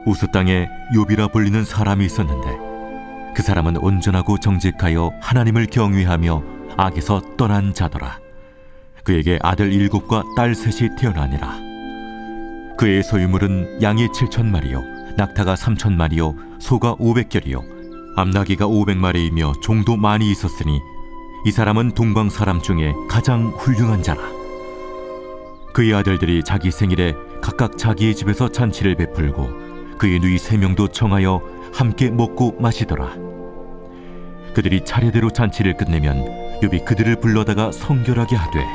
우스 땅에 욥이라 불리는 사람이 있었는데 그 사람은 온전하고 정직하여 하나님을 경외하며 악에서 떠난 자더라. 그에게 아들 7과 딸 3이 태어나니라. 그의 소유물은 양이 7,000마리요 낙타가 3,000마리요 소가 500결이요 암나귀가 500마리이며 종도 많이 있었으니 이 사람은 동방 사람 중에 가장 훌륭한 자라. 그의 아들들이 자기 생일에 각각 자기의 집에서 잔치를 베풀고 그의 누이 3명도 청하여 함께 먹고 마시더라. 그들이 차례대로 잔치를 끝내면 욥이 그들을 불러다가 성결하게 하되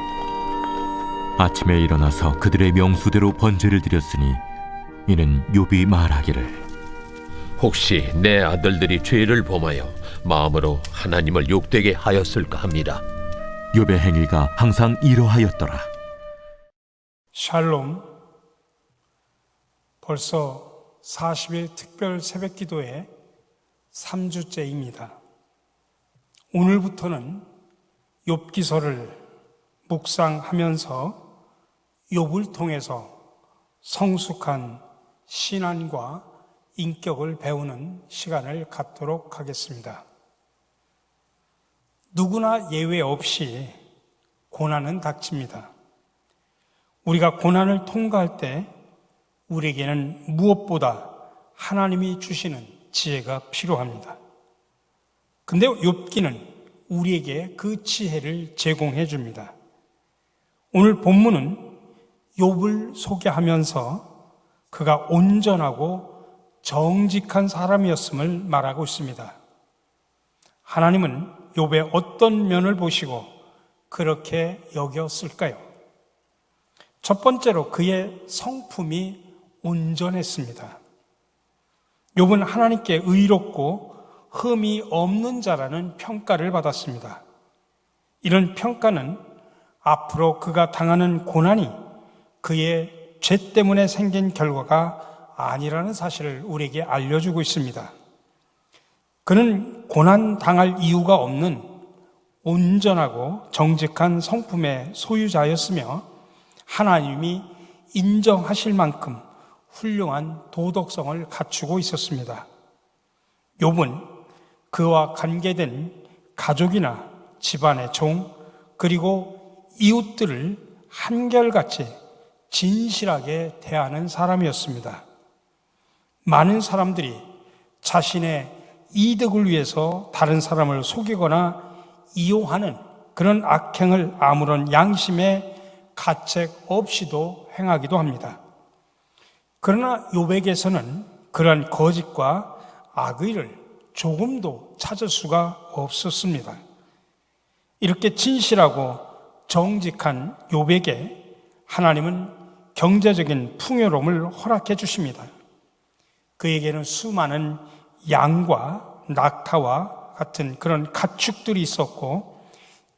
아침에 일어나서 그들의 명수대로 번제를 드렸으니 이는 욥이 말하기를 혹시 내 아들들이 죄를 범하여 마음으로 하나님을 욕되게 하였을까 합니다. 욥의 행위가 항상 이러하였더라. 샬롬. 벌써 40일 특별 새벽기도의 3주째입니다. 오늘부터는 욥기서를 묵상하면서 욥을 통해서 성숙한 신앙과 인격을 배우는 시간을 갖도록 하겠습니다. 누구나 예외 없이 고난은 닥칩니다. 우리가 고난을 통과할 때 우리에게는 무엇보다 하나님이 주시는 지혜가 필요합니다. 근데 욥기는 우리에게 그 지혜를 제공해 줍니다. 오늘 본문은 욥을 소개하면서 그가 온전하고 정직한 사람이었음을 말하고 있습니다. 하나님은 욥의 어떤 면을 보시고 그렇게 여겼을까요? 첫 번째로 그의 성품이 온전했습니다. 욥은 하나님께 의롭고 흠이 없는 자라는 평가를 받았습니다. 이런 평가는 앞으로 그가 당하는 고난이 그의 죄 때문에 생긴 결과가 아니라는 사실을 우리에게 알려주고 있습니다. 그는 고난 당할 이유가 없는 온전하고 정직한 성품의 소유자였으며 하나님이 인정하실 만큼 훌륭한 도덕성을 갖추고 있었습니다. 욥은 그와 관계된 가족이나 집안의 종 그리고 이웃들을 한결같이 진실하게 대하는 사람이었습니다. 많은 사람들이 자신의 이득을 위해서 다른 사람을 속이거나 이용하는 그런 악행을 아무런 양심의 가책 없이도 행하기도 합니다. 그러나 욥에게서는 그러한 거짓과 악의를 조금도 찾을 수가 없었습니다. 이렇게 진실하고 정직한 욥에게 하나님은 경제적인 풍요로움을 허락해 주십니다. 그에게는 수많은 양과 낙타와 같은 그런 가축들이 있었고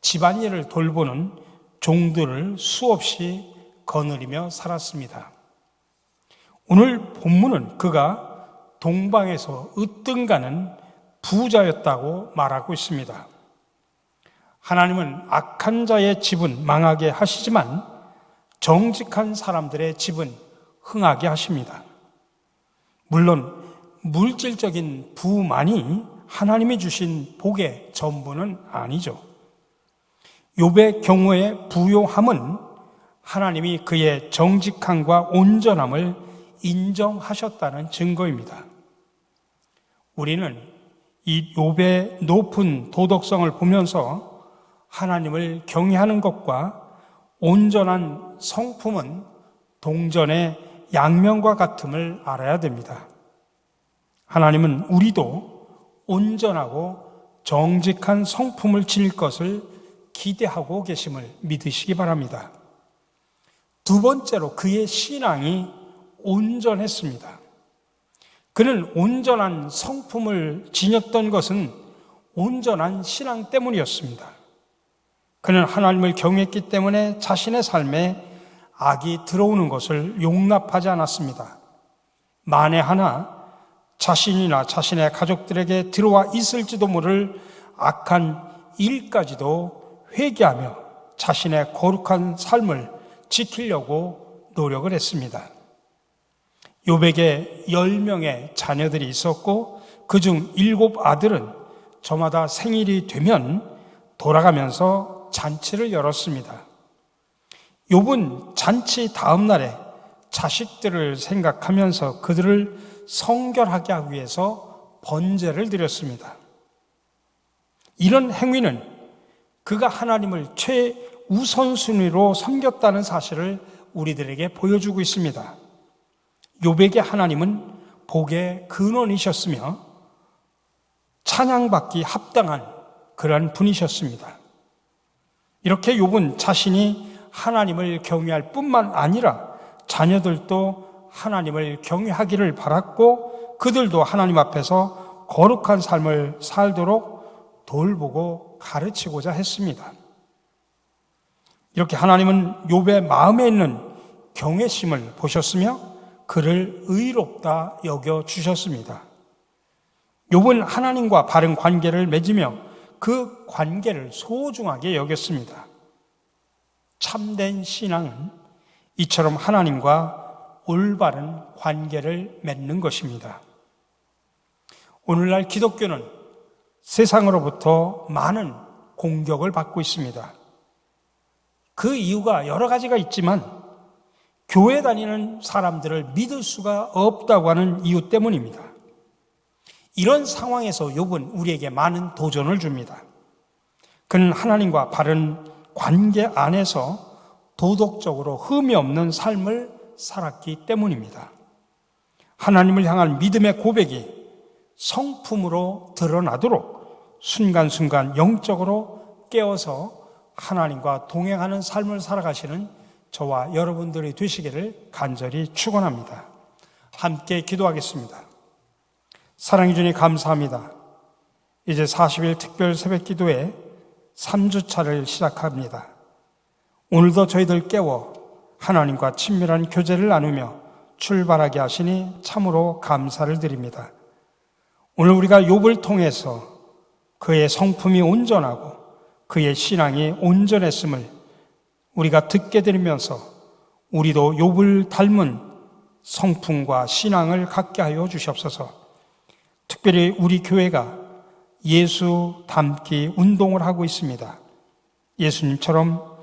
집안일을 돌보는 종들을 수없이 거느리며 살았습니다. 오늘 본문은 그가 동방에서 으뜸가는 부자였다고 말하고 있습니다. 하나님은 악한 자의 집은 망하게 하시지만 정직한 사람들의 집은 흥하게 하십니다. 물론 물질적인 부만이 하나님이 주신 복의 전부는 아니죠. 욥의 경우에 부요함은 하나님이 그의 정직함과 온전함을 인정하셨다는 증거입니다. 우리는 이 욥의 높은 도덕성을 보면서 하나님을 경외하는 것과 온전한 성품은 동전의 양면과 같음을 알아야 됩니다. 하나님은 우리도 온전하고 정직한 성품을 지닐 것을 기대하고 계심을 믿으시기 바랍니다. 두 번째로 그의 신앙이 온전했습니다. 그는 온전한 성품을 지녔던 것은 온전한 신앙 때문이었습니다. 그는 하나님을 경외했기 때문에 자신의 삶에 악이 들어오는 것을 용납하지 않았습니다. 만에 하나 자신이나 자신의 가족들에게 들어와 있을지도 모를 악한 일까지도 회개하며 자신의 거룩한 삶을 지키려고 노력을 했습니다. 욥에게 10명의 자녀들이 있었고 그중 7 아들은 저마다 생일이 되면 돌아가면서 잔치를 열었습니다. 욥은 잔치 다음 날에 자식들을 생각하면서 그들을 성결하게 하기 위해서 번제를 드렸습니다. 이런 행위는 그가 하나님을 최우선순위로 섬겼다는 사실을 우리들에게 보여주고 있습니다. 욥에게 하나님은 복의 근원이셨으며 찬양받기 합당한 그러한 분이셨습니다. 이렇게 욥은 자신이 하나님을 경외할 뿐만 아니라 자녀들도 하나님을 경외하기를 바랐고 그들도 하나님 앞에서 거룩한 삶을 살도록 돌보고 가르치고자 했습니다. 이렇게 하나님은 욥의 마음에 있는 경외심을 보셨으며 그를 의롭다 여겨주셨습니다. 욥은 하나님과 바른 관계를 맺으며 그 관계를 소중하게 여겼습니다. 참된 신앙은 이처럼 하나님과 올바른 관계를 맺는 것입니다. 오늘날 기독교는 세상으로부터 많은 공격을 받고 있습니다. 그 이유가 여러 가지가 있지만 교회 다니는 사람들을 믿을 수가 없다고 하는 이유 때문입니다. 이런 상황에서 욥은 우리에게 많은 도전을 줍니다. 그는 하나님과 바른 관계 안에서 도덕적으로 흠이 없는 삶을 살았기 때문입니다. 하나님을 향한 믿음의 고백이 성품으로 드러나도록 순간순간 영적으로 깨어서 하나님과 동행하는 삶을 살아가시는 저와 여러분들이 되시기를 간절히 축원합니다. 함께 기도하겠습니다. 사랑해 주님 감사합니다. 이제 40일 특별 새벽 기도회 3주차를 시작합니다. 오늘도 저희들 깨워 하나님과 친밀한 교제를 나누며 출발하게 하시니 참으로 감사를 드립니다. 오늘 우리가 욥을 통해서 그의 성품이 온전하고 그의 신앙이 온전했음을 우리가 듣게 되면서 우리도 욥을 닮은 성품과 신앙을 갖게 하여 주시옵소서. 특별히 우리 교회가 예수 닮기 운동을 하고 있습니다. 예수님처럼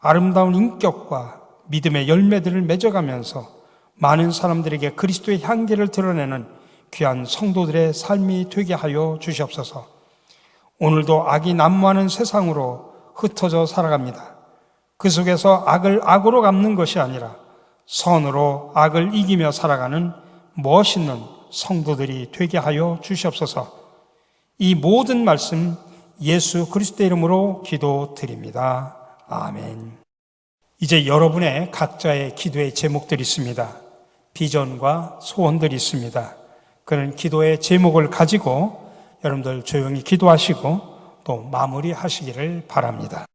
아름다운 인격과 믿음의 열매들을 맺어가면서 많은 사람들에게 그리스도의 향기를 드러내는 귀한 성도들의 삶이 되게 하여 주시옵소서. 오늘도 악이 난무하는 세상으로 흩어져 살아갑니다. 그 속에서 악을 악으로 갚는 것이 아니라 선으로 악을 이기며 살아가는 멋있는 성도들이 되게 하여 주시옵소서. 이 모든 말씀 예수 그리스도의 이름으로 기도드립니다. 아멘. 이제 여러분의 각자의 기도의 제목들이 있습니다. 비전과 소원들이 있습니다. 그런 기도의 제목을 가지고 여러분들 조용히 기도하시고 또 마무리하시기를 바랍니다.